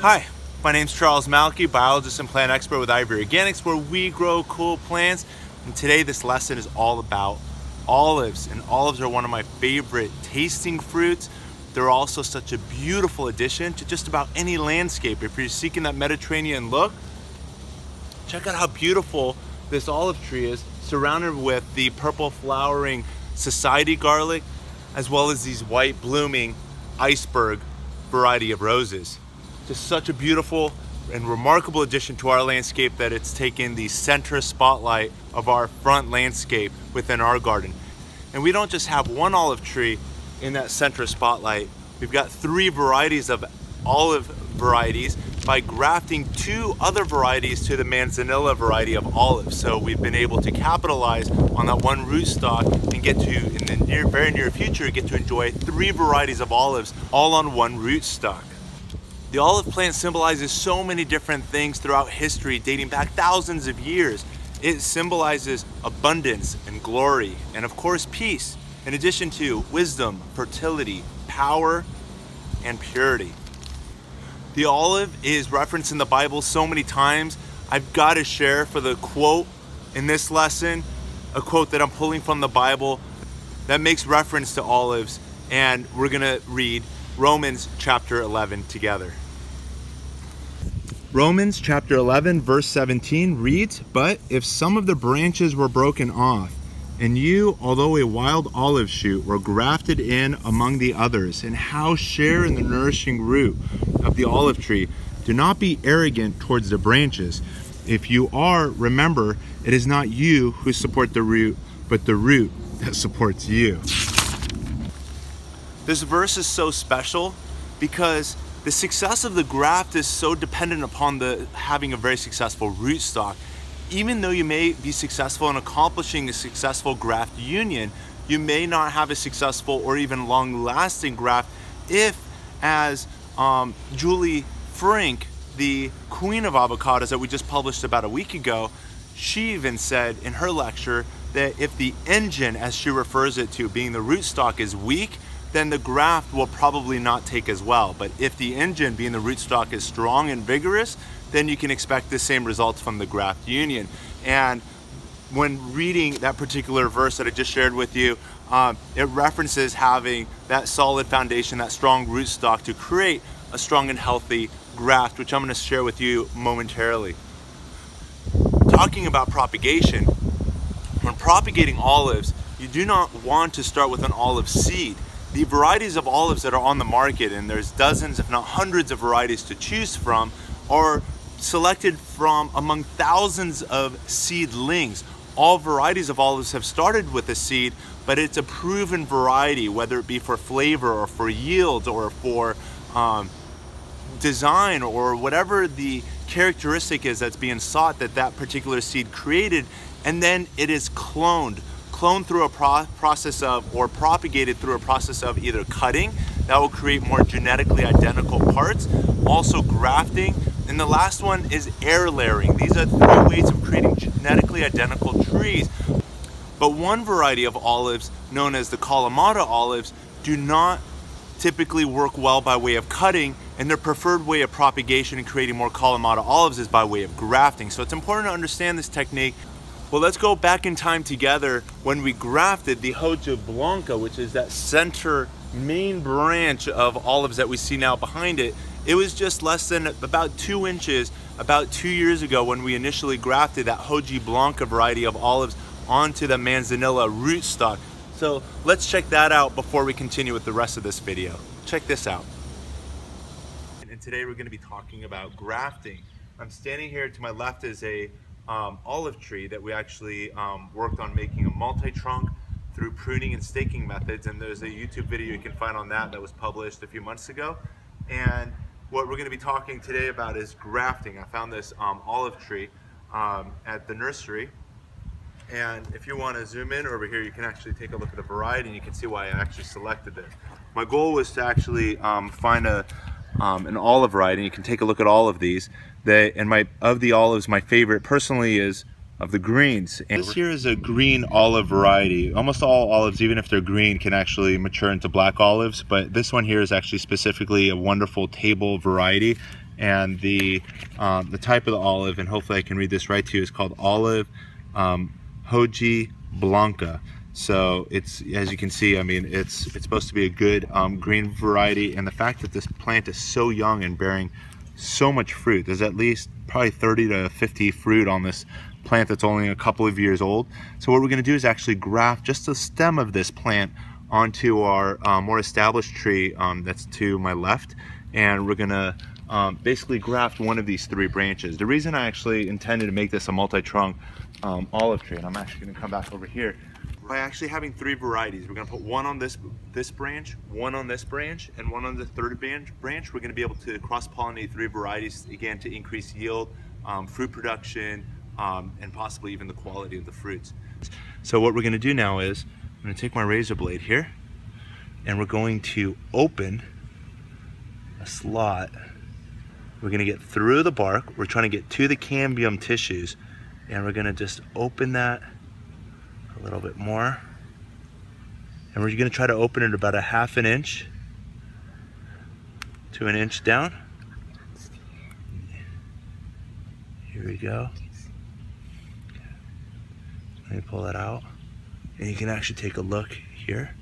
Hi, my name's Charles Malki, biologist and plant expert with Ivory Organics, where we grow cool plants. And today this lesson is all about olives, and olives are one of my favorite tasting fruits. They're also such a beautiful addition to just about any landscape. If you're seeking that Mediterranean look, check out how beautiful this olive tree is, surrounded with the purple flowering society garlic, as well as these white blooming iceberg variety of roses. Just such a beautiful and remarkable addition to our landscape that it's taken the center spotlight of our front landscape within our garden. And we don't just have one olive tree in that center spotlight. We've got 3 varieties of olive varieties by grafting 2 other varieties to the manzanilla variety of olives. So we've been able to capitalize on that one rootstock and get to, in the very near future, get to enjoy 3 varieties of olives all on one rootstock. The olive plant symbolizes so many different things throughout history, dating back thousands of years. It symbolizes abundance and glory, and of course peace, in addition to wisdom, fertility, power, and purity. The olive is referenced in the Bible so many times. I've got to share for the quote in this lesson, a quote that I'm pulling from the Bible that makes reference to olives, and we're gonna read Romans chapter 11 together. Romans chapter 11 verse 17 reads, "But if some of the branches were broken off, and you, although a wild olive shoot, were grafted in among the others, and how share in the nourishing root of the olive tree, do not be arrogant towards the branches. If you are, remember, it is not you who support the root, but the root that supports you." This verse is so special because the success of the graft is so dependent upon having a very successful rootstock. Even though you may be successful in accomplishing a successful graft union, you may not have a successful or even long-lasting graft if, as Julie Frink, the queen of avocados that we just published about a week ago, she even said in her lecture that if the engine, as she refers it to, being the rootstock, is weak, then the graft will probably not take as well. But if the engine, being the rootstock, is strong and vigorous, then you can expect the same results from the graft union. And when reading that particular verse that I just shared with you, it references having that solid foundation, that strong rootstock, to create a strong and healthy graft, which I'm going to share with you momentarily. Talking about propagation, when propagating olives, you do not want to start with an olive seed. The varieties of olives that are on the market, and there's dozens if not hundreds of varieties to choose from, are selected from among thousands of seedlings. All varieties of olives have started with a seed, but it's a proven variety, whether it be for flavor or for yield or for design or whatever the characteristic is that's being sought that particular seed created, and then it is cloned through a process of, or propagated through a process of, either cutting, that will create more genetically identical parts, also grafting, and the last one is air layering. These are 3 ways of creating genetically identical trees. But one variety of olives, known as the Kalamata olives, do not typically work well by way of cutting, and their preferred way of propagation and creating more Kalamata olives is by way of grafting. So it's important to understand this technique. Well, let's go back in time together when we grafted the Hoja Blanca, which is that center main branch of olives that we see now behind it. It was just less than about 2 inches about 2 years ago when we initially grafted that Hoja Blanca variety of olives onto the manzanilla rootstock. So let's check that out before we continue with the rest of this video. Check this out. And today we're going to be talking about grafting. I'm standing here, to my left is a olive tree that we actually worked on making a multi-trunk through pruning and staking methods, and there's a YouTube video you can find on that was published a few months ago. And what we're going to be talking today about is grafting. I found this olive tree at the nursery, and if you want to zoom in over here, you can actually take a look at the variety and you can see why I actually selected it. My goal was to actually find a an olive variety. You can take a look at all of these. Of the olives, my favorite personally is of the greens. And this here is a green olive variety. Almost all olives, even if they're green, can actually mature into black olives, but this one here is actually specifically a wonderful table variety. And the type of the olive, and hopefully I can read this right to you, is called olive Hoji Blanca. So it's, as you can see, I mean, it's supposed to be a good green variety. And the fact that this plant is so young and bearing so much fruit, there's at least probably 30 to 50 fruit on this plant that's only a couple of years old. So what we're going to do is actually graft just the stem of this plant onto our more established tree that's to my left, and we're going to basically graft one of these 3 branches. The reason I actually intended to make this a multi-trunk olive tree, and I'm actually going to come back over here, by actually having 3 varieties, we're going to put one on this branch, one on this branch, and one on the third branch. We're going to be able to cross-pollinate 3 varieties, again, to increase yield, fruit production, and possibly even the quality of the fruits. So what we're going to do now is, I'm going to take my razor blade here, and we're going to open a slot. We're going to get through the bark. We're trying to get to the cambium tissues, and we're going to just open that a little bit more, and we're going to try to open it about a ½ inch to an inch down. Here we go. Let me pull that out, and you can actually take a look here.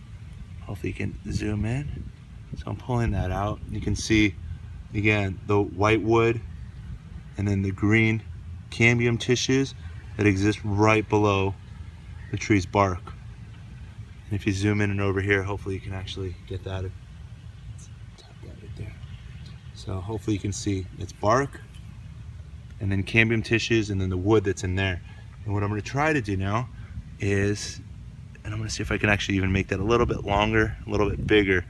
Hopefully you can zoom in. So I'm pulling that out. You can see again the white wood and then the green cambium tissues that exist right below the tree's bark. And if you zoom in and over here, hopefully you can actually get that. Tap that right there. So hopefully you can see it's bark and then cambium tissues and then the wood that's in there. And what I'm going to try to do now is, and I'm going to see if I can actually even make that a little bit longer, a little bit bigger.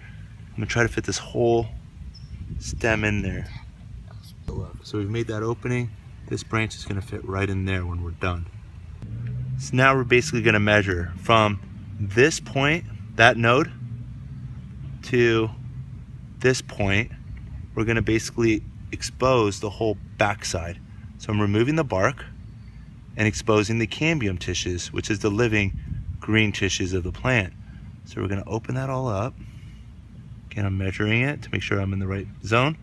I'm going to try to fit this whole stem in there. So we've made that opening. This branch is going to fit right in there when we're done. So now we're basically going to measure from this point, that node, to this point. We're going to basically expose the whole backside. So I'm removing the bark and exposing the cambium tissues, which is the living green tissues of the plant. So we're going to open that all up. Again, I'm measuring it to make sure I'm in the right zone.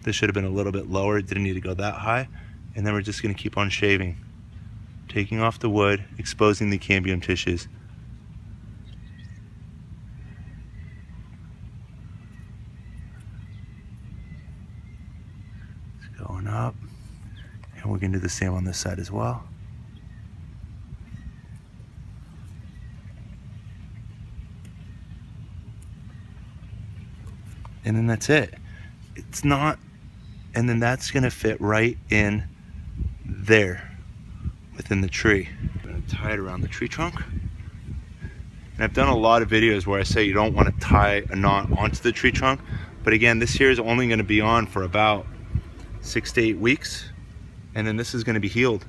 This should have been a little bit lower, it didn't need to go that high. And then we're just going to keep on shaving, taking off the wood, exposing the cambium tissues. It's going up. And we're going to do the same on this side as well. And then that's it. It's not, and then that's going to fit right in there within the tree. I'm going to tie it around the tree trunk. And I've done a lot of videos where I say you don't want to tie a knot onto the tree trunk, but again, this here is only going to be on for about 6 to 8 weeks, and then this is going to be healed,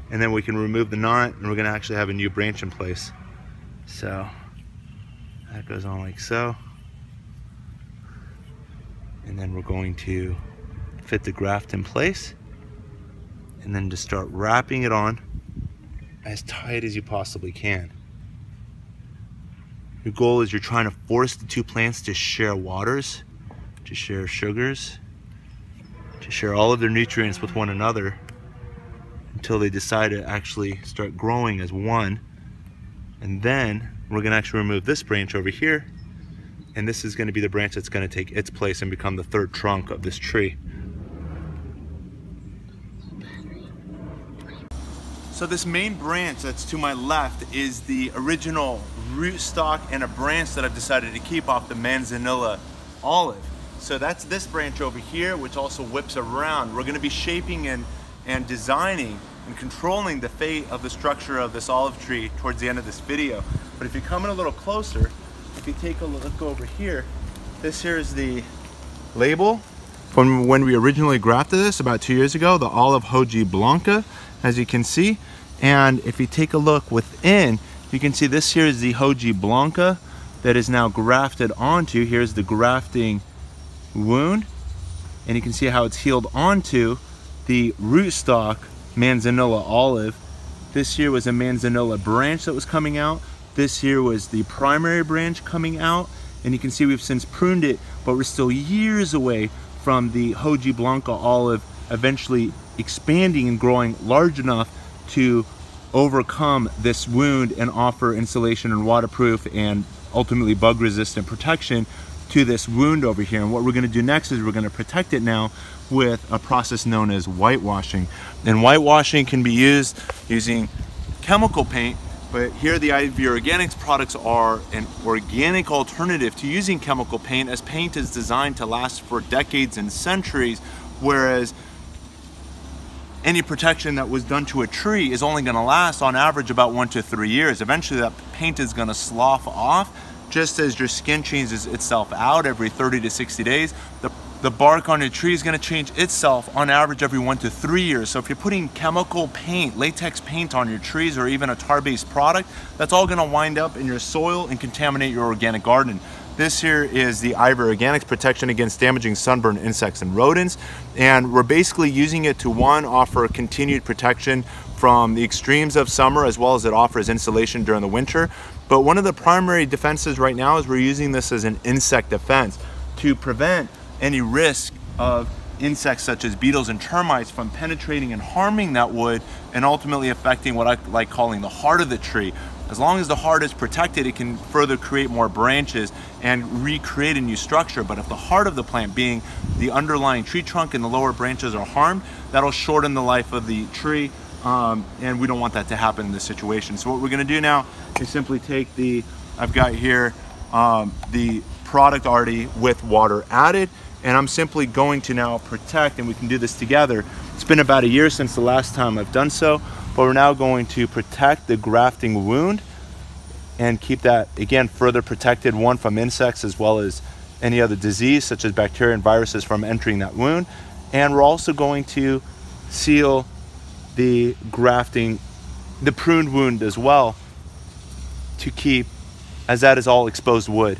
and then we can remove the knot and we're going to actually have a new branch in place. So that goes on like so, and then we're going to fit the graft in place and then just start wrapping it on as tight as you possibly can. Your goal is you're trying to force the 2 plants to share waters, to share sugars, to share all of their nutrients with one another until they decide to actually start growing as one. And then we're going to actually remove this branch over here, and this is going to be the branch that's going to take its place and become the 3rd trunk of this tree. So this main branch that's to my left is the original rootstock and a branch that I've decided to keep off the Manzanilla olive. So that's this branch over here, which also whips around. We're going to be shaping and designing and controlling the fate of the structure of this olive tree towards the end of this video. But if you come in a little closer, if you take a look over here, this here is the label from when we originally grafted this about 2 years ago, the Olive Hoji Blanca, as you can see. And if you take a look within, you can see this here is the Hoji Blanca that is now grafted onto. Here's the grafting wound, and you can see how it's healed onto the rootstock manzanilla olive. This here was a manzanilla branch that was coming out. This here was the primary branch coming out, and you can see we've since pruned it, but we're still years away from the Hoji Blanca olive eventually expanding and growing large enough to overcome this wound and offer insulation and waterproof and ultimately bug resistant protection to this wound over here. And what we're going to do next is we're going to protect it now with a process known as whitewashing. And whitewashing can be used using chemical paint, but here the IV Organics products are an organic alternative to using chemical paint, as paint is designed to last for decades and centuries, whereas any protection that was done to a tree is only going to last on average about 1 to 3 years. Eventually that paint is going to slough off, just as your skin changes itself out every 30 to 60 days. The bark on your tree is going to change itself on average every 1 to 3 years. So if you're putting chemical paint, latex paint on your trees, or even a tar-based product, that's all going to wind up in your soil and contaminate your organic garden. This here is the IV Organics protection against damaging sunburn insects and rodents, and we're basically using it to, one, offer continued protection from the extremes of summer, as well as it offers insulation during the winter. But one of the primary defenses right now is we're using this as an insect defense to prevent any risk of insects such as beetles and termites from penetrating and harming that wood and ultimately affecting what I like calling the heart of the tree. As long as the heart is protected, it can further create more branches and recreate a new structure. But if the heart of the plant, being the underlying tree trunk and the lower branches, are harmed, that'll shorten the life of the tree, and we don't want that to happen in this situation. So what we're going to do now is simply take I've got here the product already with water added, and I'm simply going to now protect, and we can do this together. It's been about a year since the last time I've done so, but we're now going to protect the grafting wound and keep that, again, further protected, one, from insects as well as any other disease such as bacteria and viruses from entering that wound. And we're also going to seal the grafting, the pruned wound as well, to keep, as that is all exposed wood.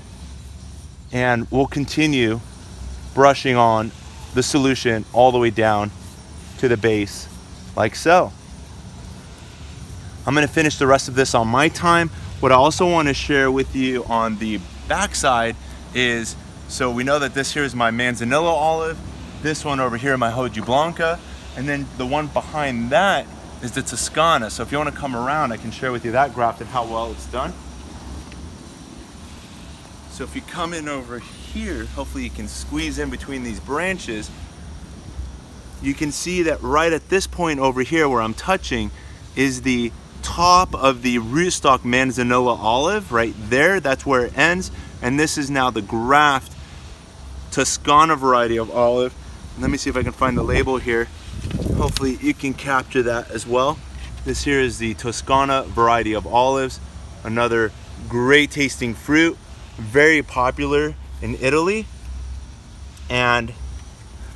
And we'll continue brushing on the solution all the way down to the base, like so. I'm going to finish the rest of this on my time. What I also want to share with you on the backside is, so we know that this here is my manzanilla olive, this one over here my Hoji Blanca, and then the one behind that is the Toscana. So if you want to come around, I can share with you that graft and how well it's done. So if you come in over here, hopefully you can squeeze in between these branches, you can see that right at this point over here where I'm touching is the top of the rootstock manzanilla olive right there. That's where it ends, and this is now the graft Toscana variety of olive. Let me see if I can find the label here. Hopefully you can capture that as well. This here is the Toscana variety of olives, another great tasting fruit, very popular in Italy. And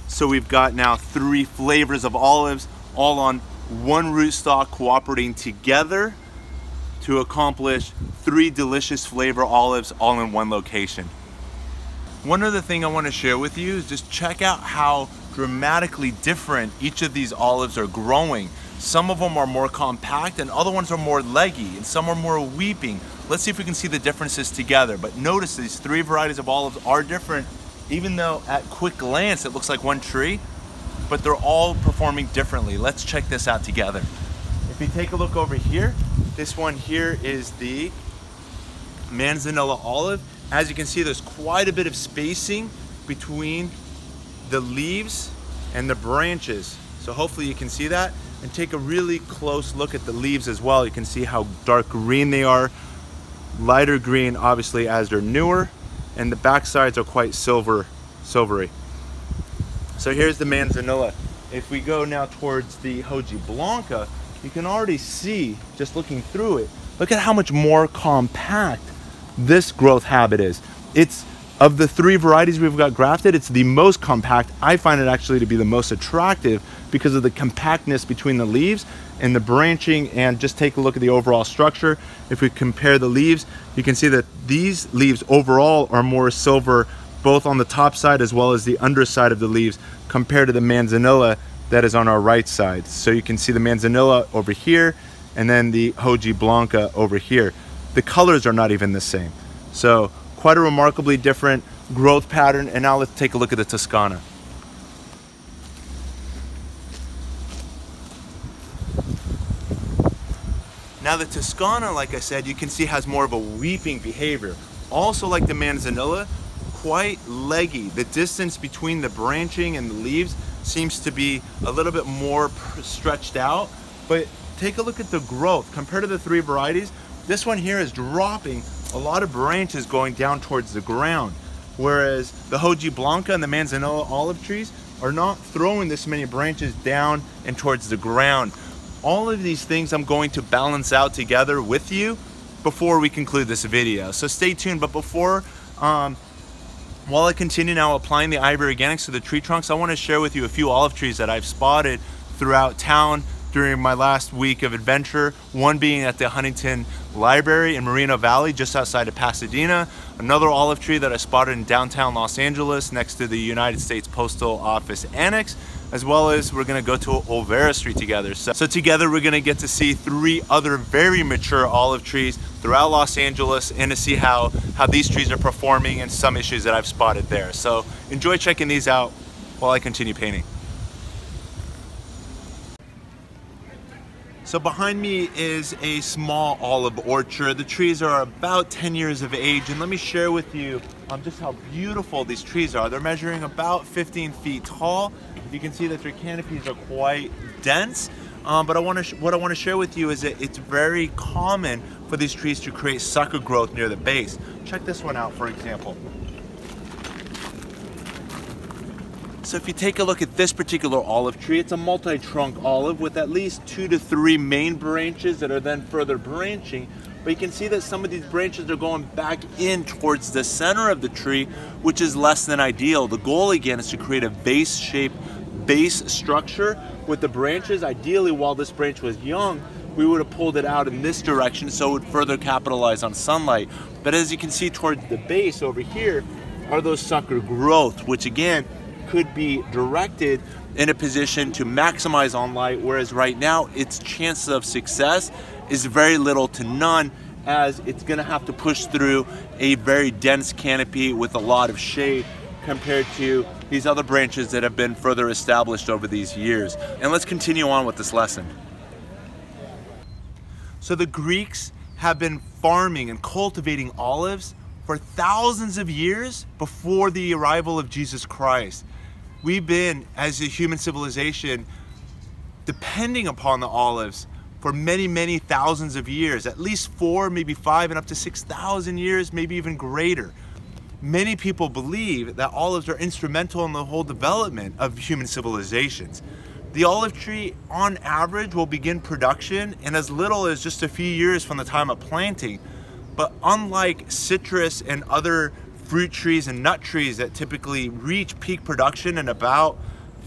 so we've got now 3 flavors of olives, all on one rootstock, cooperating together to accomplish 3 delicious flavor olives all in one location. One other thing I want to share with you is just check out how dramatically different each of these olives are growing. Some of them are more compact and other ones are more leggy, and some are more weeping. Let's see if we can see the differences together. But notice these 3 varieties of olives are different, even though at quick glance it looks like one tree, but they're all performing differently. Let's check this out together. If you take a look over here, this one here is the manzanilla olive. As you can see, there's quite a bit of spacing between the leaves and the branches. So hopefully you can see that. And take a really close look at the leaves as well. You can see how dark green they are, lighter green obviously as they're newer, and the back sides are quite silvery. So here's the manzanilla. If we go now towards the Hoji Blanca, you can already see, just looking through it, look at how much more compact this growth habit is. It's, of the 3 varieties we've got grafted, it's the most compact. I find it actually to be the most attractive because of the compactness between the leaves and the branching. And just take a look at the overall structure. If we compare the leaves, you can see that these leaves overall are more silver both on the top side as well as the underside of the leaves compared to the manzanilla that is on our right side. So you can see the manzanilla over here and then the Hoji Blanca over here. The colors are not even the same. So quite a remarkably different growth pattern. And now let's take a look at the Toscana. Now the Toscana, like I said, you can see has more of a weeping behavior. Also like the manzanilla, quite leggy. The distance between the branching and the leaves seems to be a little bit more stretched out, but take a look at the growth. Compared to the three varieties, this one here is dropping a lot of branches going down towards the ground, whereas the Hoji Blanca and the manzanilla olive trees are not throwing this many branches down and towards the ground. All of these things I'm going to balance out together with you before we conclude this video. So stay tuned, but before, while I continue now applying the Ivory Organics to the tree trunks, I want to share with you a few olive trees that I've spotted throughout town during my last week of adventure. One being at the Huntington Library in Moreno Valley, just outside of Pasadena. Another olive tree that I spotted in downtown Los Angeles next to the United States Postal Office Annex, as well as we're gonna go to Olvera Street together. So together we're gonna get to see 3 other very mature olive trees throughout Los Angeles and to see how these trees are performing and some issues that I've spotted there. So enjoy checking these out while I continue painting. So behind me is a small olive orchard. The trees are about 10 years of age, and let me share with you just how beautiful these trees are. They're measuring about 15 feet tall. You can see that their canopies are quite dense, but what I want to share with you is that it's very common for these trees to create sucker growth near the base. Check this one out, for example. So if you take a look at this particular olive tree, it's a multi-trunk olive with at least 2 to 3 main branches that are then further branching. But you can see that some of these branches are going back in towards the center of the tree, which is less than ideal. The goal again is to create a base-shaped base structure with the branches. Ideally, while this branch was young, we would have pulled it out in this direction so it would further capitalize on sunlight. But as you can see towards the base over here are those sucker growth, which again could be directed in a position to maximize on light, whereas right now its chances of success is very little to none, as it's going to have to push through a very dense canopy with a lot of shade compared to these other branches that have been further established over these years. And let's continue on with this lesson. So the Greeks have been farming and cultivating olives for thousands of years before the arrival of Jesus Christ. We've been, as a human civilization, depending upon the olives for many, many thousands of years, at least 4, maybe 5, and up to 6,000 years, maybe even greater. Many people believe that olives are instrumental in the whole development of human civilizations. The olive tree, on average, will begin production in as little as just a few years from the time of planting. But unlike citrus and other fruit trees and nut trees that typically reach peak production in about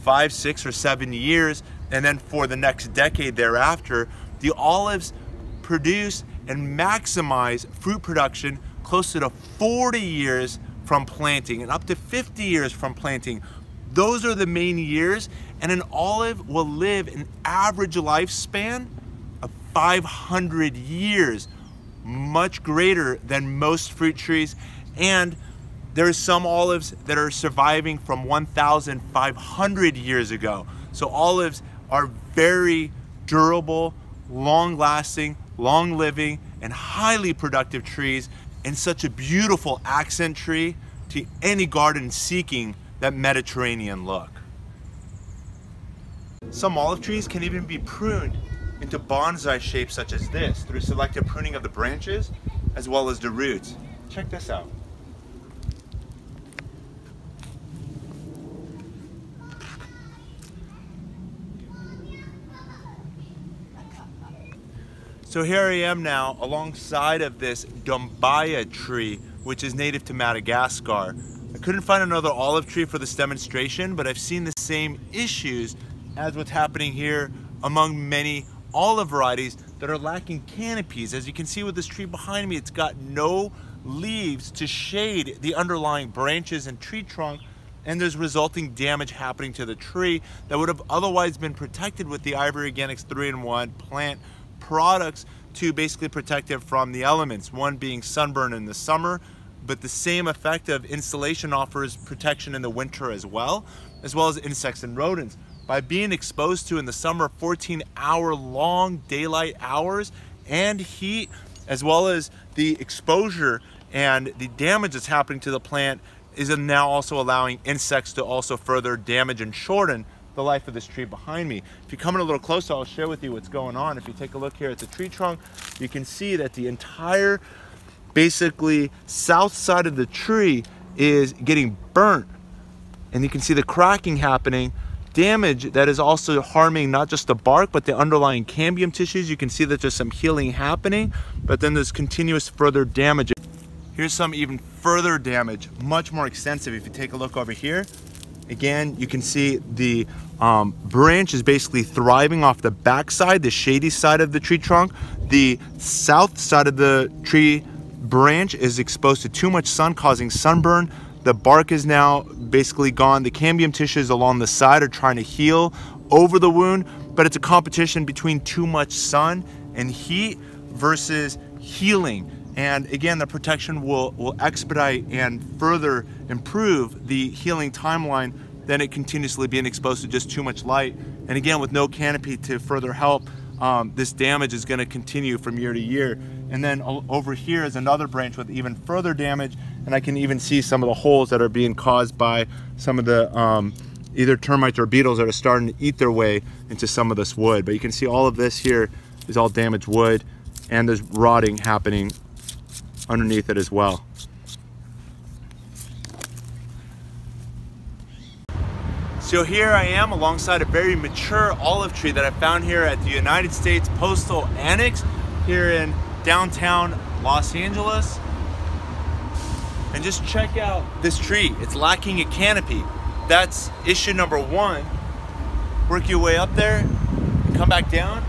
5, 6, or 7 years, and then for the next decade thereafter, the olives produce and maximize fruit production closer to 40 years from planting and up to 50 years from planting. Those are the main years, and an olive will live an average lifespan of 500 years, much greater than most fruit trees. And there are some olives that are surviving from 1,500 years ago. So olives are very durable, long-lasting, long-living, and highly productive trees, and such a beautiful accent tree to any garden seeking that Mediterranean look. Some olive trees can even be pruned into bonsai shapes such as this through selective pruning of the branches as well as the roots. Check this out. So here I am now alongside of this Dombaya tree, which is native to Madagascar. I couldn't find another olive tree for this demonstration, but I've seen the same issues as what's happening here among many olive varieties that are lacking canopies. As you can see with this tree behind me, it's got no leaves to shade the underlying branches and tree trunk, and there's resulting damage happening to the tree that would have otherwise been protected with the Ivory Organics 3-in-1 plant products to basically protect it from the elements, one being sunburn in the summer, but the same effect of insulation offers protection in the winter as well as insects and rodents. By being exposed to in the summer 14-hour-long daylight hours and heat, as well as the exposure and the damage that's happening to the plant, is now also allowing insects to also further damage and shorten the life of this tree behind me. If you come in a little closer, I'll share with you what's going on. If you take a look here at the tree trunk, you can see that the entire basically south side of the tree is getting burnt, and you can see the cracking happening, damage that is also harming not just the bark but the underlying cambium tissues. You can see that there's some healing happening, but then there's continuous further damage. Here's some even further damage, much more extensive. If you take a look over here, again, you can see the branch is basically thriving off the back side, the shady side of the tree trunk. The south side of the tree branch is exposed to too much sun, causing sunburn. The bark is now basically gone. The cambium tissues along the side are trying to heal over the wound, but it's a competition between too much sun and heat versus healing. And again, the protection will expedite and further improve the healing timeline than it continuously being exposed to just too much light. And again, with no canopy to further help, this damage is going to continue from year to year. And then over here is another branch with even further damage, and I can even see some of the holes that are being caused by some of the either termites or beetles that are starting to eat their way into some of this wood. But you can see all of this here is all damaged wood, and there's rotting happening underneath it as well. So here I am alongside a very mature olive tree that I found here at the United States Postal Annex here in downtown Los Angeles. And just check out this tree. It's lacking a canopy. That's issue number one. Work your way up there and come back down.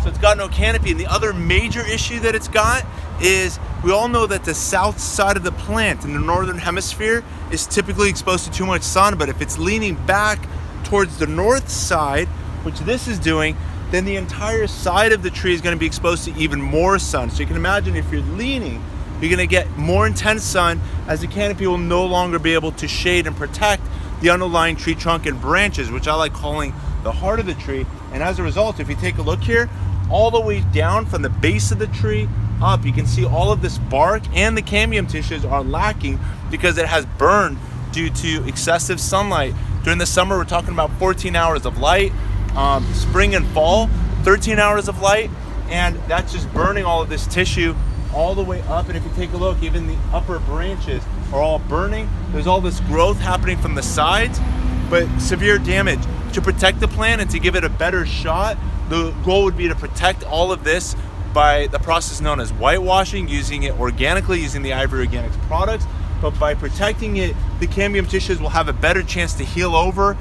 So it's got no canopy. And the other major issue that it's got is, we all know that the south side of the plant in the northern hemisphere is typically exposed to too much sun, but if it's leaning back towards the north side, which this is doing, then the entire side of the tree is going to be exposed to even more sun. So you can imagine if you're leaning, you're going to get more intense sun, as the canopy will no longer be able to shade and protect the underlying tree trunk and branches, which I like calling the heart of the tree. And as a result, if you take a look here, all the way down from the base of the tree up, you can see all of this bark and the cambium tissues are lacking because it has burned due to excessive sunlight. During the summer, we're talking about 14 hours of light. Spring and fall, 13 hours of light, and that's just burning all of this tissue all the way up. And if you take a look, even the upper branches are all burning. There's all this growth happening from the sides, but severe damage. To protect the plant and to give it a better shot, the goal would be to protect all of this by the process known as whitewashing, using it organically, using the Ivory Organics products. But by protecting it, the cambium tissues will have a better chance to heal over.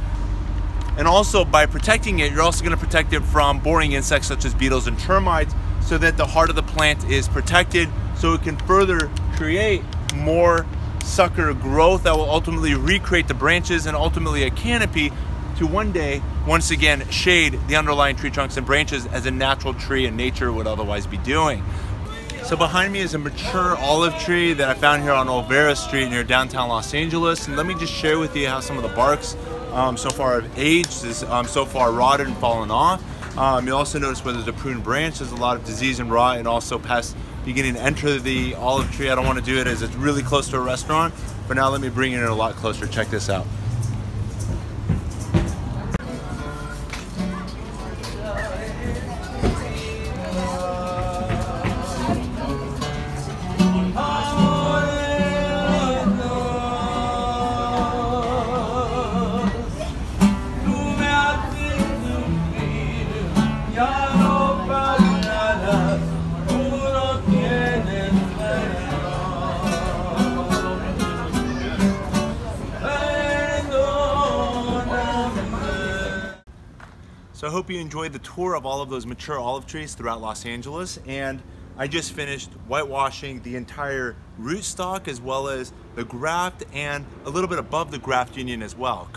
And also by protecting it, you're also going to protect it from boring insects such as beetles and termites, so that the heart of the plant is protected, so it can further create more sucker growth that will ultimately recreate the branches and ultimately a canopy to one day, once again, shade the underlying tree trunks and branches as a natural tree in nature would otherwise be doing. So behind me is a mature olive tree that I found here on Olvera Street near downtown Los Angeles. And let me just share with you how some of the barks so far have aged, is so far rotted and fallen off. You'll also notice where there's a pruned branch, there's a lot of disease and rot, and also pests beginning to enter the olive tree. I don't want to do it as it's really close to a restaurant, but now let me bring it in a lot closer. Check this out. So I hope you enjoyed the tour of all of those mature olive trees throughout Los Angeles, and I just finished whitewashing the entire rootstock as well as the graft and a little bit above the graft union as well.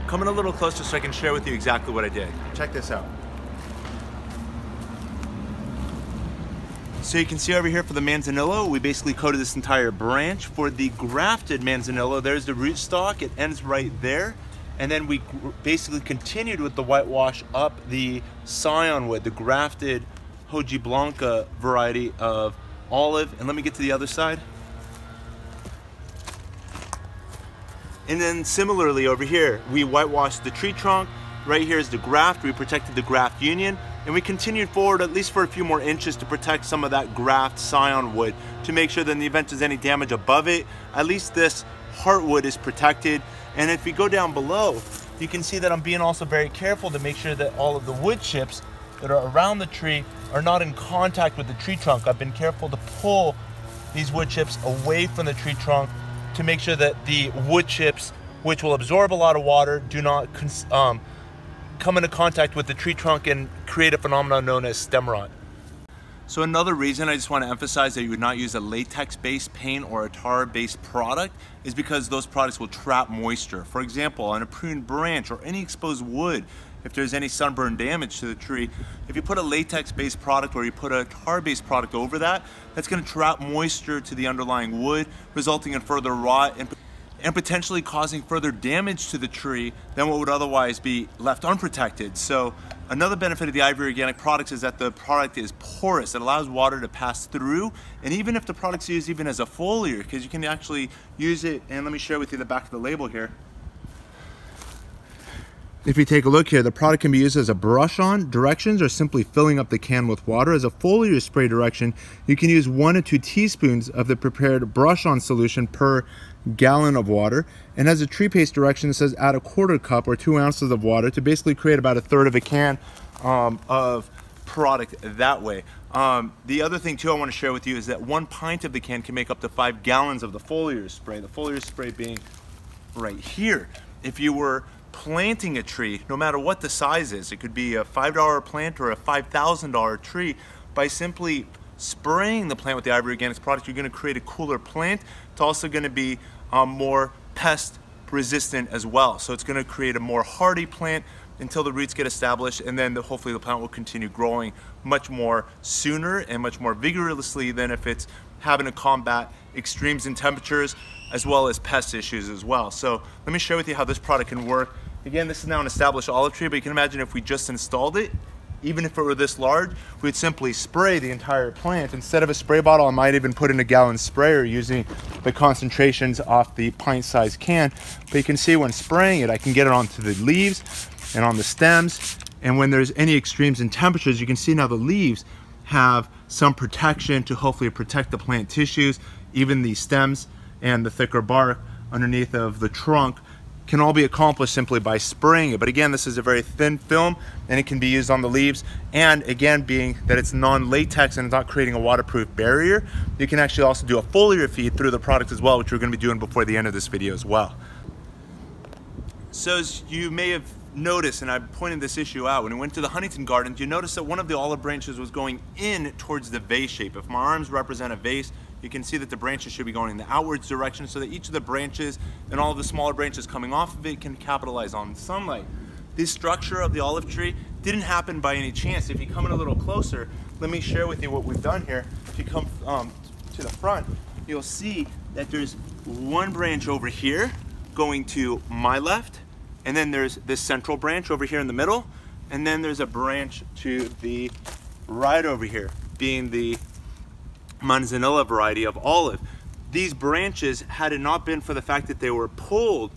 Coming a little closer so I can share with you exactly what I did. Check this out. So you can see over here for the manzanillo, we basically coated this entire branch. For the grafted manzanillo, there's the rootstock, it ends right there. And then we basically continued with the whitewash up the scion wood, the grafted Hoji Blanca variety of olive. And let me get to the other side. And then similarly over here, we whitewashed the tree trunk. Right here is the graft, we protected the graft union. And we continued forward at least for a few more inches to protect some of that graft scion wood to make sure that in the event there's any damage above it, at least this heartwood is protected. And if you go down below, you can see that I'm being also very careful to make sure that all of the wood chips that are around the tree are not in contact with the tree trunk. I've been careful to pull these wood chips away from the tree trunk to make sure that the wood chips, which will absorb a lot of water, do not come into contact with the tree trunk and create a phenomenon known as stem rot. So another reason I just want to emphasize that you would not use a latex-based paint or a tar-based product is because those products will trap moisture. For example, on a pruned branch or any exposed wood, if there's any sunburn damage to the tree, if you put a latex-based product or you put a tar-based product over that, that's going to trap moisture to the underlying wood, resulting in further rot and potentially causing further damage to the tree than what would otherwise be left unprotected. So another benefit of the Ivory Organic products is that the product is porous. It allows water to pass through, and even if the product's used even as a foliar, because you can actually use it, and let me share with you the back of the label here. If you take a look here, the product can be used as a brush on directions or simply filling up the can with water. As a foliar spray direction, you can use 1 to 2 teaspoons of the prepared brush on solution per gallon of water. And as a tree paste direction, it says add 1/4 cup or 2 ounces of water to basically create about 1/3 of a can of product that way. The other thing too I want to share with you is that 1 pint of the can can make up to 5 gallons of the foliar spray. The foliar spray being right here. If you were planting a tree, no matter what the size is, it could be a $5 plant or a $5,000 tree, by simply spraying the plant with the Ivory Organics product, you're going to create a cooler plant. It's also going to be more pest resistant as well. So it's going to create a more hardy plant until the roots get established, and then hopefully the plant will continue growing much more sooner and much more vigorously than if it's having to combat extremes in temperatures as well as pest issues as well. So let me share with you how this product can work. Again, this is now an established olive tree, but you can imagine if we just installed it, even if it were this large, we'd simply spray the entire plant. Instead of a spray bottle, I might even put in a gallon sprayer using the concentrations off the pint-sized can. But you can see when spraying it, I can get it onto the leaves and on the stems. And when there's any extremes in temperatures, you can see now the leaves have some protection to hopefully protect the plant tissues. Even the stems and the thicker bark underneath of the trunk can all be accomplished simply by spraying it. But again, this is a very thin film and it can be used on the leaves. And again, being that it's non-latex and it's not creating a waterproof barrier, you can actually also do a foliar feed through the product as well, which we're going to be doing before the end of this video as well. So as you may have noticed, and I pointed this issue out, when we went to the Huntington Gardens, you noticed that one of the olive branches was going in towards the vase shape. If my arms represent a vase, you can see that the branches should be going in the outwards direction so that each of the branches and all of the smaller branches coming off of it can capitalize on sunlight. This structure of the olive tree didn't happen by any chance. If you come in a little closer, let me share with you what we've done here. If you come to the front, you'll see that there's one branch over here going to my left, and then there's this central branch over here in the middle, and then there's a branch to the right over here, being the manzanilla variety of olive. These branches, had it not been for the fact that they were pulled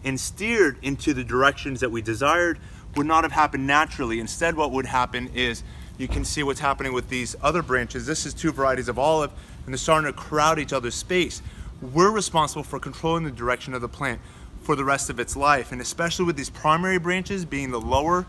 and steered into the directions that we desired, would not have happened naturally. Instead, what would happen is, you can see what's happening with these other branches. This is 2 varieties of olive, and they're starting to crowd each other's space. We're responsible for controlling the direction of the plant for the rest of its life, and especially with these primary branches being the lower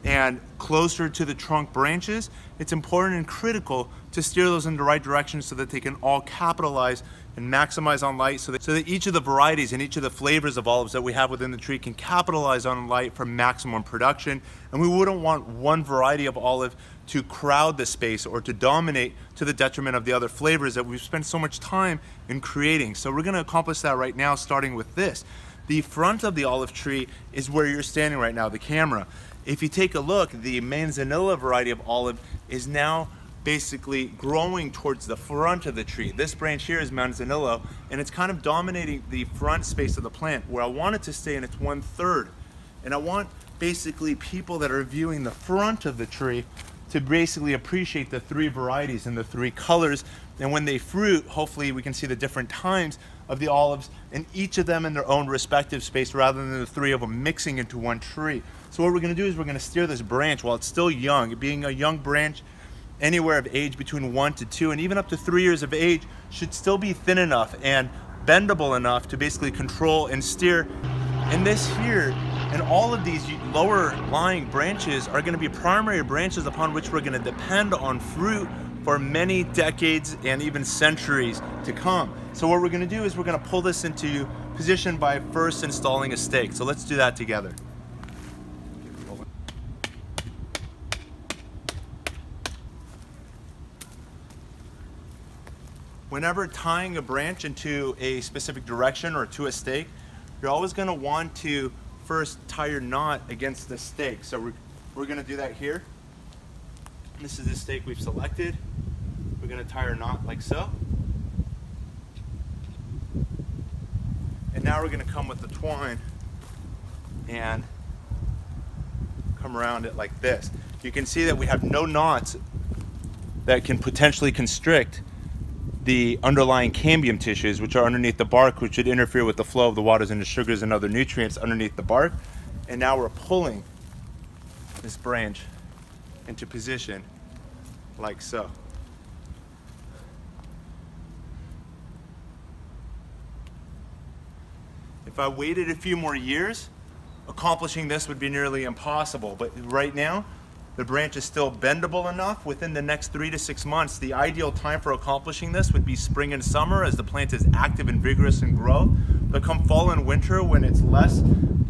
and closer to the trunk branches, it's important and critical to steer those in the right direction so that they can all capitalize and maximize on light so that each of the varieties and each of the flavors of olives that we have within the tree can capitalize on light for maximum production. And we wouldn't want one variety of olive to crowd the space or to dominate to the detriment of the other flavors that we've spent so much time in creating. So we're going to accomplish that right now, starting with this. The front of the olive tree is where you're standing right now, the camera. If you take a look, the manzanilla variety of olive is now basically growing towards the front of the tree. This branch here is manzanilla, and it's kind of dominating the front space of the plant where I want it to stay in its 1/3. And I want basically people that are viewing the front of the tree to basically appreciate the 3 varieties and the 3 colors. And when they fruit, hopefully we can see the different times of the olives and each of them in their own respective space rather than the 3 of them mixing into one tree. So what we're going to do is we're going to steer this branch while it's still young. Being a young branch, anywhere of age between 1 to 2 and even up to 3 years of age should still be thin enough and bendable enough to basically control and steer. And this here and all of these lower lying branches are going to be primary branches upon which we're going to depend on fruit for many decades and even centuries to come. So what we're going to do is we're going to pull this into position by first installing a stake. So let's do that together. Whenever tying a branch into a specific direction or to a stake, you're always going to want to first tie your knot against the stake. So we're going to do that here. This is the stake we've selected. We're going to tie our knot like so. And now we're going to come with the twine and come around it like this. You can see that we have no knots that can potentially constrict the underlying cambium tissues, which are underneath the bark, which would interfere with the flow of the waters and the sugars and other nutrients underneath the bark. And now we're pulling this branch into position like so. If I waited a few more years, accomplishing this would be nearly impossible. But right now, the branch is still bendable enough. Within the next 3 to 6 months, the ideal time for accomplishing this would be spring and summer as the plant is active and vigorous in growth. But come fall and winter, when it's less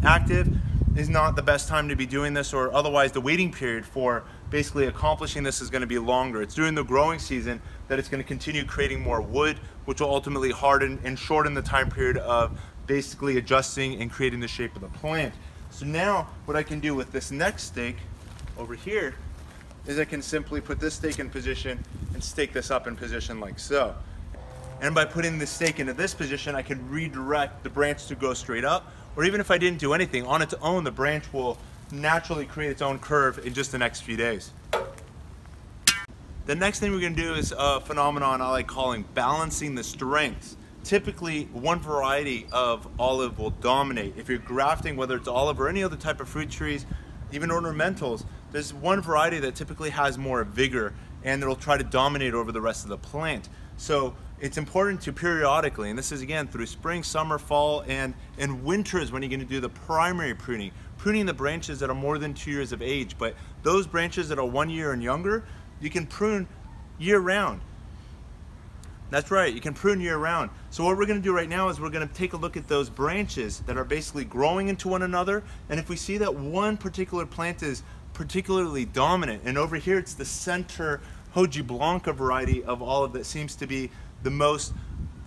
active, is not the best time to be doing this, or otherwise the waiting period for basically accomplishing this is going to be longer. It's during the growing season that it's going to continue creating more wood, which will ultimately harden and shorten the time period of basically adjusting and creating the shape of the plant. So now what I can do with this next stake over here is I can simply put this stake in position and stake this up in position like so. And by putting the stake into this position, I can redirect the branch to go straight up, or even if I didn't do anything, on its own, the branch will naturally create its own curve in just the next few days. The next thing we're going to do is a phenomenon I like calling balancing the strengths. Typically, one variety of olive will dominate. If you're grafting, whether it's olive or any other type of fruit trees, even ornamentals, there's one variety that typically has more vigor and it'll try to dominate over the rest of the plant. So it's important to periodically, and this is again through spring, summer, fall, and winter is when you're going to do the primary pruning. Pruning the branches that are more than 2 years of age, but those branches that are 1 year and younger, you can prune year round. That's right, you can prune year round. So what we're going to do right now is we're going to take a look at those branches that are basically growing into one another, and if we see that one particular plant is particularly dominant, and over here it's the center Hoji Blanca variety of olive that seems to be the most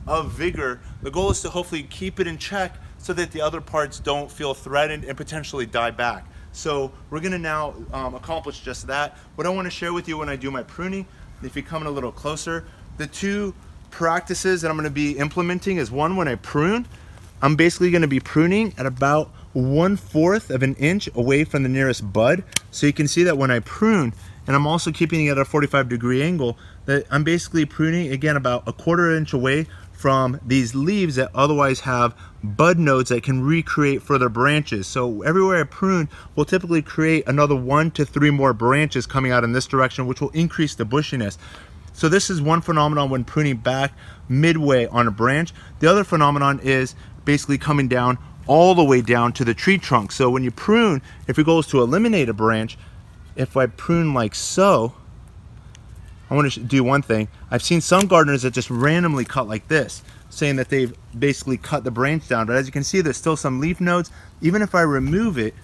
of vigor, the goal is to hopefully keep it in check so that the other parts don't feel threatened and potentially die back. So we're going to now accomplish just that. What I want to share with you when I do my pruning, if you come in a little closer, the two practices that I'm going to be implementing is one, when I prune, I'm basically going to be pruning at about 1/4 of an inch away from the nearest bud. So you can see that when I prune, and I'm also keeping it at a 45-degree angle, that I'm basically pruning again about 1/4 inch away from these leaves that otherwise have bud nodes that can recreate further branches. So everywhere I prune will typically create another 1 to 3 more branches coming out in this direction, which will increase the bushiness. So this is one phenomenon when pruning back midway on a branch. The other phenomenon is basically coming down all the way down to the tree trunk. So when you prune, if your goal is to eliminate a branch, if I prune like so, I want to do one thing. I've seen some gardeners that just randomly cut like this. saying that they've basically cut the branch down, but as you can see, there's still some leaf nodes. Even if I remove it,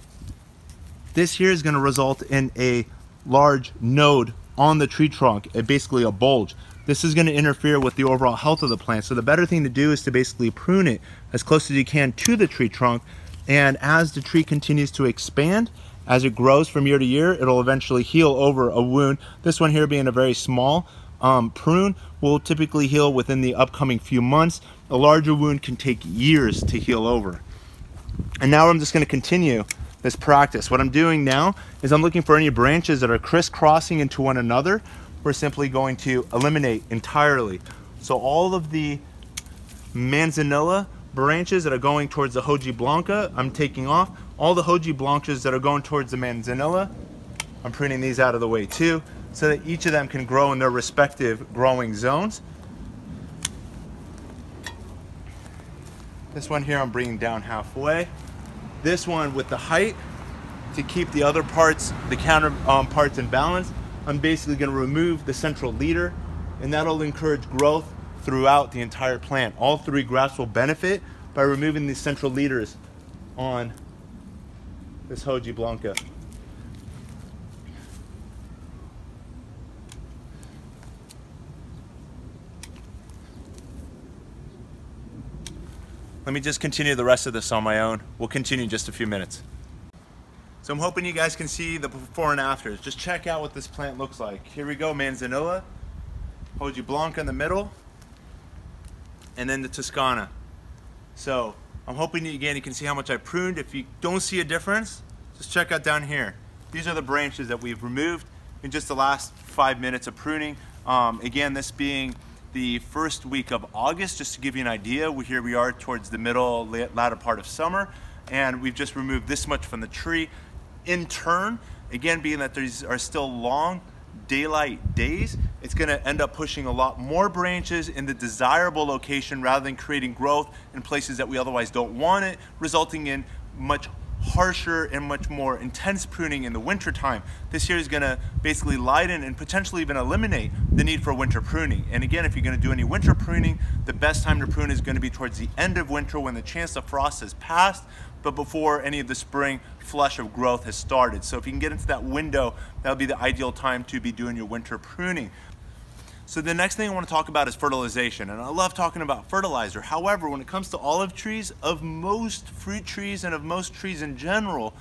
this here is going to result in a large node on the tree trunk, basically a bulge. This is going to interfere with the overall health of the plant. So the better thing to do is to basically prune it as close as you can to the tree trunk. And as the tree continues to expand, as it grows from year to year, it'll eventually heal over a wound. This one here being a very small prune will typically heal within the upcoming few months. A larger wound can take years to heal over. And now I'm just going to continue this practice. What I'm doing now is I'm looking for any branches that are crisscrossing into one another. We're simply going to eliminate entirely. So all of the manzanilla branches that are going towards the Hoji Blanca, I'm taking off. All the Hoji Blancas that are going towards the manzanilla, I'm pruning these out of the way too, so that each of them can grow in their respective growing zones. This one here I'm bringing down halfway. This one with the height, to keep the other parts, the counter parts in balance, I'm basically going to remove the central leader, and that'll encourage growth throughout the entire plant. All three grafts will benefit by removing these central leaders on this Hoji Blanca. Let me just continue the rest of this on my own. We'll continue in just a few minutes. So I'm hoping you guys can see the before and afters. Just check out what this plant looks like. Here we go, manzanilla, Hoji Blanca in the middle, and then the Toscana. So I'm hoping again you can see how much I pruned. If you don't see a difference, just check out down here. These are the branches that we've removed in just the last 5 minutes of pruning. Again, this being the first week of August, just to give you an idea. Here we are towards the middle, latter part of summer, and we've just removed this much from the tree. In turn, again, being that these are still long daylight days, it's going to end up pushing a lot more branches in the desirable location rather than creating growth in places that we otherwise don't want it, resulting in much harsher and much more intense pruning in the winter time. This here is going to basically lighten and potentially even eliminate the need for winter pruning. And again, if you're going to do any winter pruning, the best time to prune is going to be towards the end of winter when the chance of frost has passed, but before any of the spring flush of growth has started. So if you can get into that window, that'll be the ideal time to be doing your winter pruning. So the next thing I want to talk about is fertilization, and I love talking about fertilizer. However, when it comes to olive trees, of most fruit trees and of most trees in general,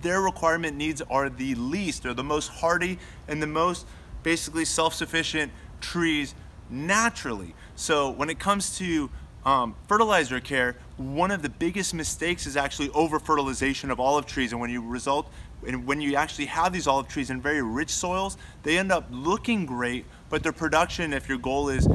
their requirement needs are the least, or the most hardy and the most basically self-sufficient trees naturally. So when it comes to fertilizer care, one of the biggest mistakes is actually over-fertilization of olive trees, and when you actually have these olive trees in very rich soils, they end up looking great, but their production, if your goal is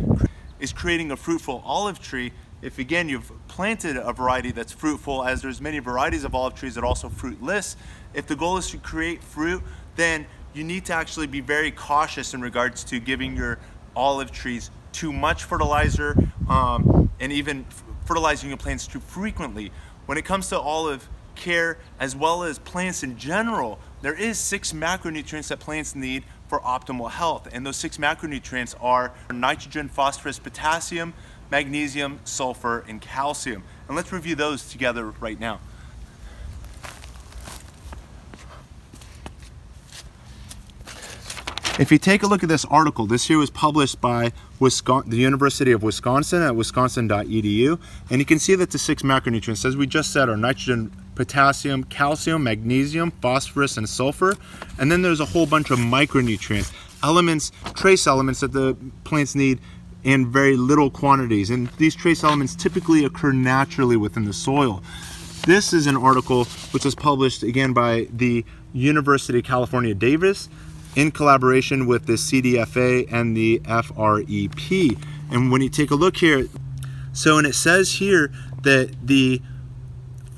creating a fruitful olive tree, if again you've planted a variety that's fruitful, as there's many varieties of olive trees that are also fruitless, if the goal is to create fruit, then you need to actually be very cautious in regards to giving your olive trees too much fertilizer, and even fertilizing your plants too frequently. When it comes to olive care, as well as plants in general, there is 6 macronutrients that plants need for optimal health, and those 6 macronutrients are nitrogen, phosphorus, potassium, magnesium, sulfur, and calcium. And let's review those together right now. If you take a look at this article, this here was published by the University of Wisconsin at wisconsin.edu, and you can see that the 6 macronutrients, as we just said, are nitrogen, potassium, calcium, magnesium, phosphorus, and sulfur. And then there's a whole bunch of micronutrients, elements, trace elements that the plants need in very little quantities. And these trace elements typically occur naturally within the soil. This is an article which was published again by the University of California, Davis, in collaboration with the CDFA and the FREP. And when you take a look here, and it says here that the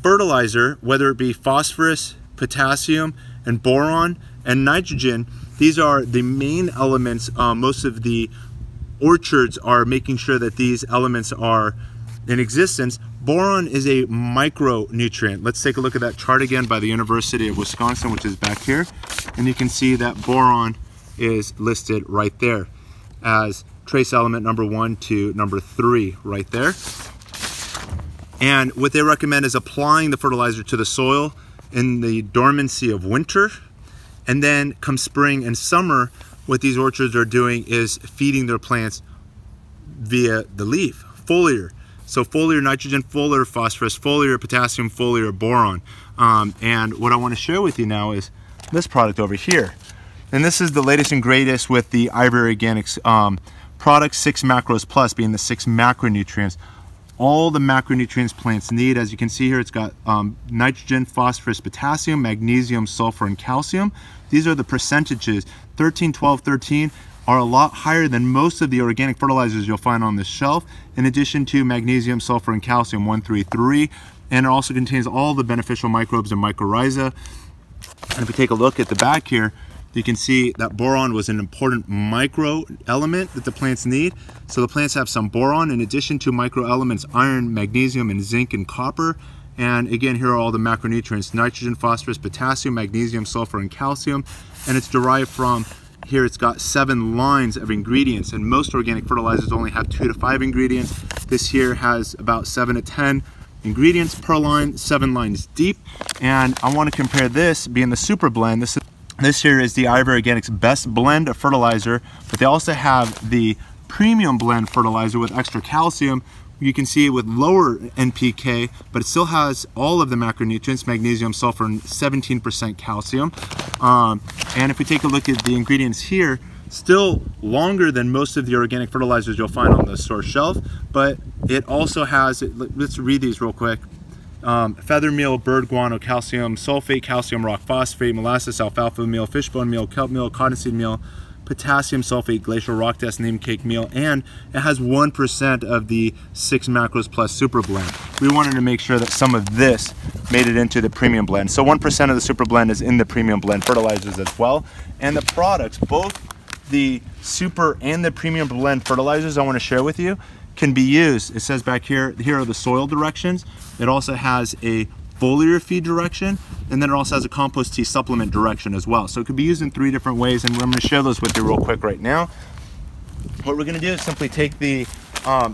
fertilizer, whether it be phosphorus, potassium, and boron, and nitrogen, these are the main elements. Most of the orchards are making sure that these elements are in existence. Boron is a micronutrient. Let's take a look at that chart again by the University of Wisconsin, which is back here. And you can see that boron is listed right there as trace element number 1 to number 3 right there. And what they recommend is applying the fertilizer to the soil in the dormancy of winter, and then come spring and summer, what these orchards are doing is feeding their plants via the leaf, foliar. So foliar nitrogen, foliar phosphorus, foliar potassium, foliar boron. And what I want to share with you now is this product over here. And this is the latest and greatest with the Ivory Organics product, 6 macros plus, being the 6 macronutrients. All the macronutrients plants need. As you can see here, it's got nitrogen, phosphorus, potassium, magnesium, sulfur, and calcium. These are the percentages. 13, 12, 13 are a lot higher than most of the organic fertilizers you'll find on this shelf, in addition to magnesium, sulfur, and calcium, 1, 3, 3. And it also contains all the beneficial microbes and mycorrhiza. And if we take a look at the back here, you can see that boron was an important micro element that the plants need. So the plants have some boron in addition to micro elements, iron, magnesium, and zinc and copper. And again, here are all the macronutrients: nitrogen, phosphorus, potassium, magnesium, sulfur, and calcium. And it's derived from, here it's got 7 lines of ingredients, and most organic fertilizers only have 2 to 5 ingredients. This here has about 7 to 10 ingredients per line, 7 lines deep. And I want to compare this, being the super blend. This here is the Ivory Organics Best Blend of fertilizer, but they also have the Premium Blend fertilizer with extra calcium. You can see it with lower NPK, but it still has all of the macronutrients, magnesium, sulfur, and 17% calcium. And if we take a look at the ingredients here, still longer than most of the organic fertilizers you'll find on the store shelf, but it also has, let's read these real quick. Feather meal, bird guano, calcium sulfate, calcium rock phosphate, molasses, alfalfa meal, fishbone meal, kelp meal, cottonseed meal, potassium sulfate, glacial rock dust, neem cake meal, and it has 1% of the 6 macros plus super blend. We wanted to make sure that some of this made it into the premium blend. So 1% of the super blend is in the premium blend fertilizers as well. And the products, both the super and the premium blend fertilizers I want to share with you, can be used. It says back here, here are the soil directions. It also has a foliar feed direction, and then it also has a macros tea supplement direction as well. So it could be used in 3 different ways, and I'm going to share those with you real quick right now. What we're going to do is simply take the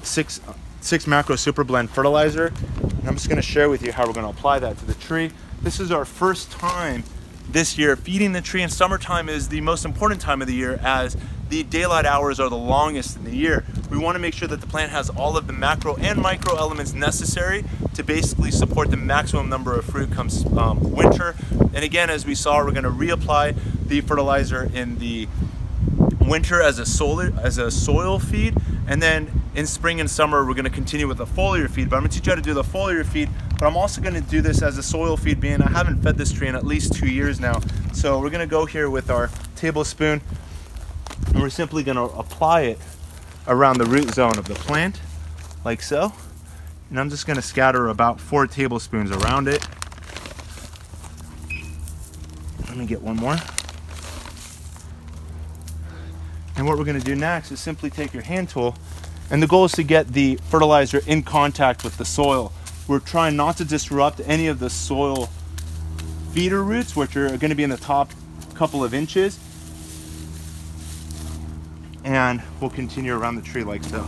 6 macro super blend fertilizer, and I'm just going to share with you how we're going to apply that to the tree. This is our first time this year feeding the tree, and summertime is the most important time of the year as the daylight hours are the longest in the year. We want to make sure that the plant has all of the macro and micro elements necessary to basically support the maximum number of fruit comes winter. And again, as we saw, we're going to reapply the fertilizer in the winter as a soil feed, and then in spring and summer we're going to continue with the foliar feed. But I'm going to teach you how to do the foliar feed, but I'm also going to do this as a soil feed, being I haven't fed this tree in at least 2 years now. So we're going to go here with our tablespoon, and we're simply going to apply it around the root zone of the plant, like so. And I'm just going to scatter about 4 tablespoons around it. Let me get one more. And what we're going to do next is simply take your hand tool, and the goal is to get the fertilizer in contact with the soil. We're trying not to disrupt any of the soil feeder roots, which are going to be in the top couple of inches. And we'll continue around the tree like so.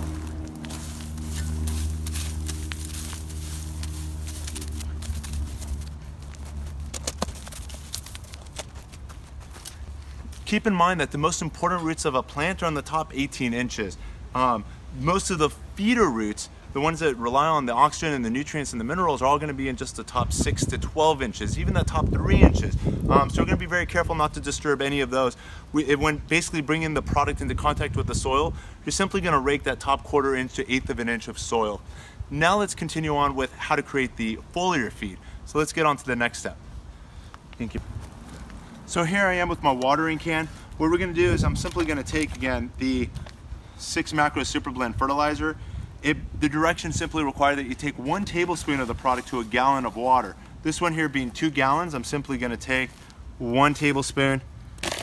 Keep in mind that the most important roots of a plant are on the top 18 inches. Most of the feeder roots, the ones that rely on the oxygen and the nutrients and the minerals, are all going to be in just the top 6 to 12 inches, even the top 3 inches. So we're going to be very careful not to disturb any of those. When basically bringing the product into contact with the soil, you're simply going to rake that top 1/4 inch to 1/8 of an inch of soil. Now let's continue on with how to create the foliar feed. So let's get on to the next step. Thank you. So here I am with my watering can. What we're going to do is I'm simply going to take, again, the 6 macro super blend fertilizer. The directions simply require that you take 1 tablespoon of the product to a gallon of water. This one here being 2 gallons, I'm simply going to take 1 tablespoon,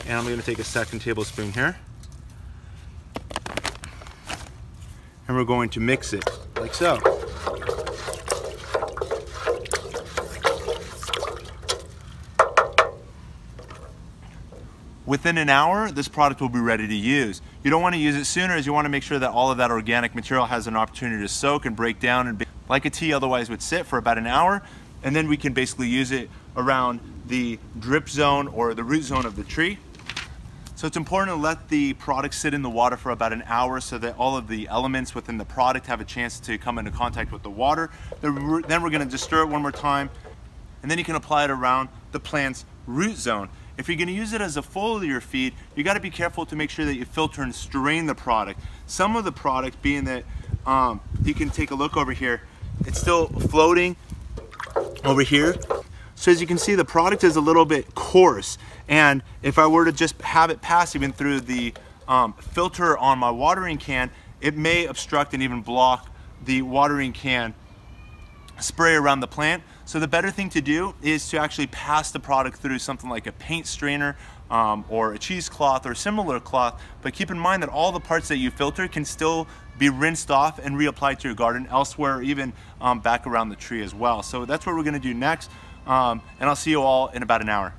and I'm going to take a 2nd tablespoon here. And we're going to mix it like so. within an hour, this product will be ready to use. You don't want to use it sooner, as you want to make sure that all of that organic material has an opportunity to soak and break down and be like a tea otherwise would sit for about an hour. And then we can basically use it around the drip zone or the root zone of the tree. So it's important to let the product sit in the water for about an hour so that all of the elements within the product have a chance to come into contact with the water. Then we're going to just stir it one more time, and then you can apply it around the plant's root zone. If you're going to use it as a foliar feed, you got to be careful to make sure that you filter and strain the product. Some of the product, being that you can take a look over here, it's still floating over here. So as you can see, the product is a little bit coarse, and if I were to just have it pass even through the filter on my watering can, it may obstruct and even block the watering can spray around the plant. So the better thing to do is to actually pass the product through something like a paint strainer or a cheesecloth or similar cloth, but keep in mind that all the parts that you filter can still be rinsed off and reapplied to your garden elsewhere, or even back around the tree as well. So that's what we're going to do next, and I'll see you all in about an hour.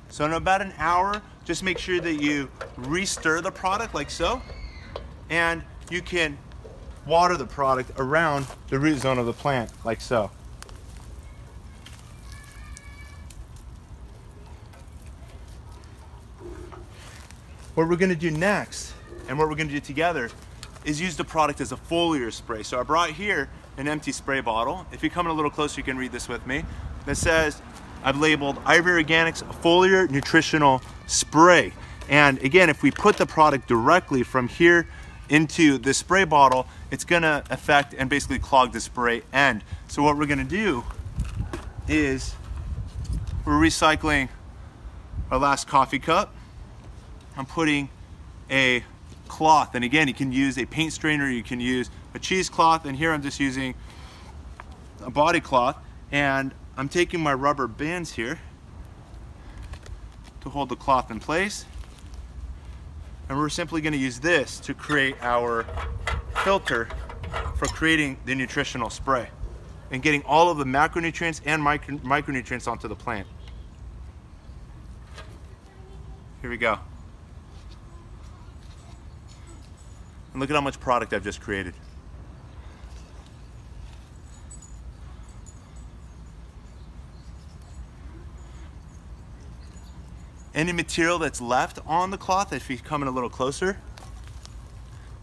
So in about an hour, just make sure that you re-stir the product like so, and you can water the product around the root zone of the plant like so. What we're going to do next, and what we're going to do together, is use the product as a foliar spray. So I brought here an empty spray bottle. If you come in a little closer, you can read this with me. That says, I've labeled Ivory Organics Foliar Nutritional Spray. And again, if we put the product directly from here into the spray bottle, it's gonna affect and basically clog the spray end. So what we're gonna do is we're recycling our last coffee cup. I'm putting a cloth, and again, you can use a paint strainer, you can use a cheesecloth, and here I'm just using a body cloth, and I'm taking my rubber bands here to hold the cloth in place, and we're simply going to use this to create our filter for creating the nutritional spray and getting all of the macronutrients and micronutrients onto the plant. Here we go. And look at how much product I've just created. Any material that's left on the cloth, if you come in a little closer,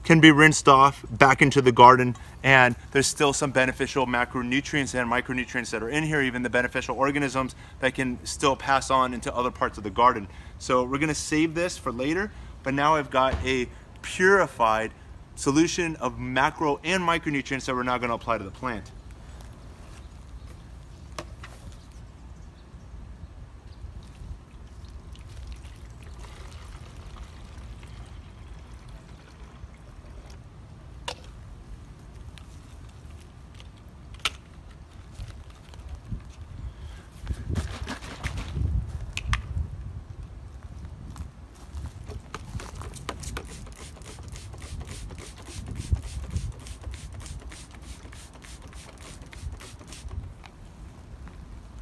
can be rinsed off back into the garden, and there's still some beneficial macronutrients and micronutrients that are in here, even the beneficial organisms that can still pass on into other parts of the garden. So we're gonna save this for later, but now I've got a purified solution of macro and micronutrients that we're now gonna apply to the plant.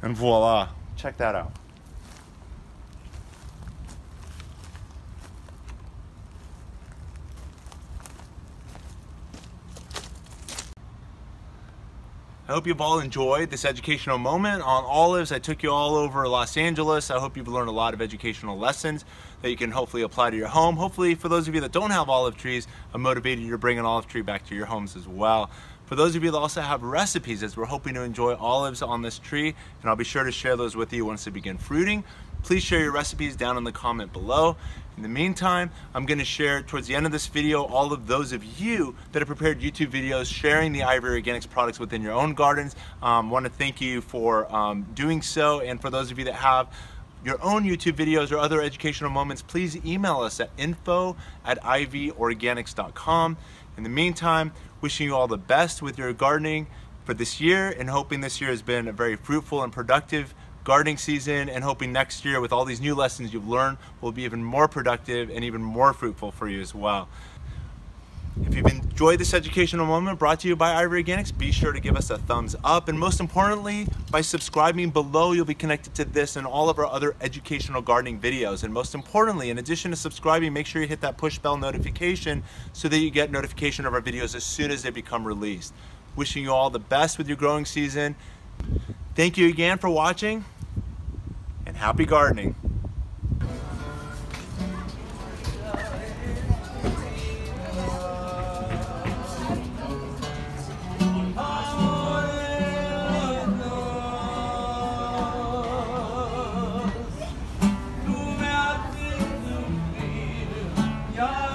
And voila, check that out. I hope you've all enjoyed this educational moment on olives. I took you all over Los Angeles. I hope you've learned a lot of educational lessons that you can hopefully apply to your home. Hopefully, for those of you that don't have olive trees, I'm motivated you to bring an olive tree back to your homes as well. For those of you that also have recipes, as we're hoping to enjoy olives on this tree, and I'll be sure to share those with you once they begin fruiting, please share your recipes down in the comment below. In the meantime, I'm going to share towards the end of this video all of those of you that have prepared YouTube videos sharing the Ivory Organics products within your own gardens. Want to thank you for doing so, and for those of you that have your own YouTube videos or other educational moments, please email us at info@ivorganics.com. In the meantime, wishing you all the best with your gardening for this year, and hoping this year has been a very fruitful and productive gardening season, and hoping next year with all these new lessons you've learned will be even more productive and even more fruitful for you as well. If you've enjoyed this educational moment brought to you by Ivory Organics, be sure to give us a thumbs up. And most importantly, by subscribing below, you'll be connected to this and all of our other educational gardening videos. And most importantly, in addition to subscribing, make sure you hit that push bell notification so that you get notification of our videos as soon as they become released. Wishing you all the best with your growing season. Thank you again for watching, and happy gardening. Yeah.